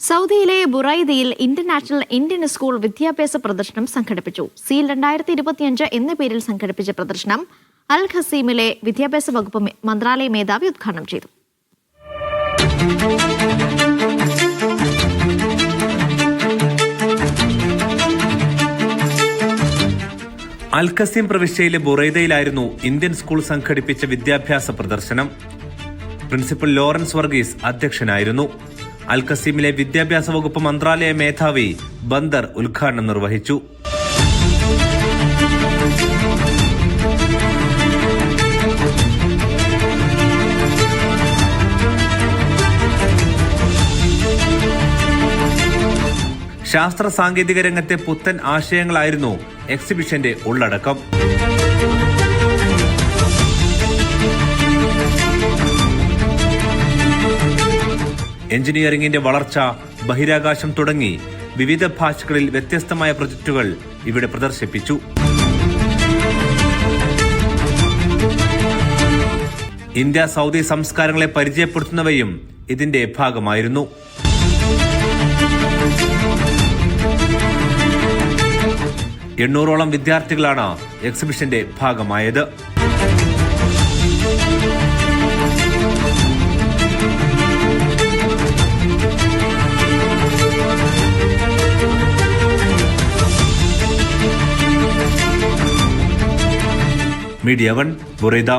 സൗദിയിലെ ബുറൈദയിൽ international Indian school വിദ്യാഭ്യാസ പ്രദർശനം സംഘടിപ്പിച്ചു. സീൽ 2025 എന്ന പേരിൽ സംഘടിപ്പിച്ച പ്രദർശനം അൽ ഖസീമിലെ വിദ്യാഭ്യാസ വകുപ്പ് മന്ത്രാലയ മേധാവി ഉദ്ഘാടനം ചെയ്തു. അൽ ഖസീം പ്രവിശ്യയിലെ ബുറൈദയിലായിരുന്നു ഇന്ത്യൻ സ്കൂൾ സംഘടിപ്പിച്ച വിദ്യാഭ്യാസ പ്രദർശനം. പ്രിൻസിപ്പൽ ലോറൻസ് വർഗീസ് അധ്യക്ഷനായിരുന്നു. അൽ ഖസീമിലെ വിദ്യാഭ്യാസ വകുപ്പ് മന്ത്രാലയ മേധാവി ബന്ദർ ഉദ്ഘാടനം നിർവഹിച്ചു. ശാസ്ത്ര സാങ്കേതിക രംഗത്തെ പുത്തൻ ആശയങ്ങളായിരുന്നു എക്സിബിഷന്റെ ഉള്ളടക്കം. എഞ്ചിനീയറിംഗിന്റെ വളർച്ച, ബഹിരാകാശം തുടങ്ങി വിവിധ ഭാഷകളിൽ വ്യത്യസ്തമായ പ്രൊജക്ടുകൾ ഇവിടെ പ്രദർശിപ്പിച്ചു. ഇന്ത്യ സൗദി സംസ്കാരങ്ങളെ പരിചയപ്പെടുത്തുന്നവയും ഇതിന്റെ ഭാഗമായിരുന്നു. എണ്ണൂറോളം വിദ്യാർത്ഥികളാണ് എക്സിബിഷന്റെ ഭാഗമായത്. Media 1 Buraidah.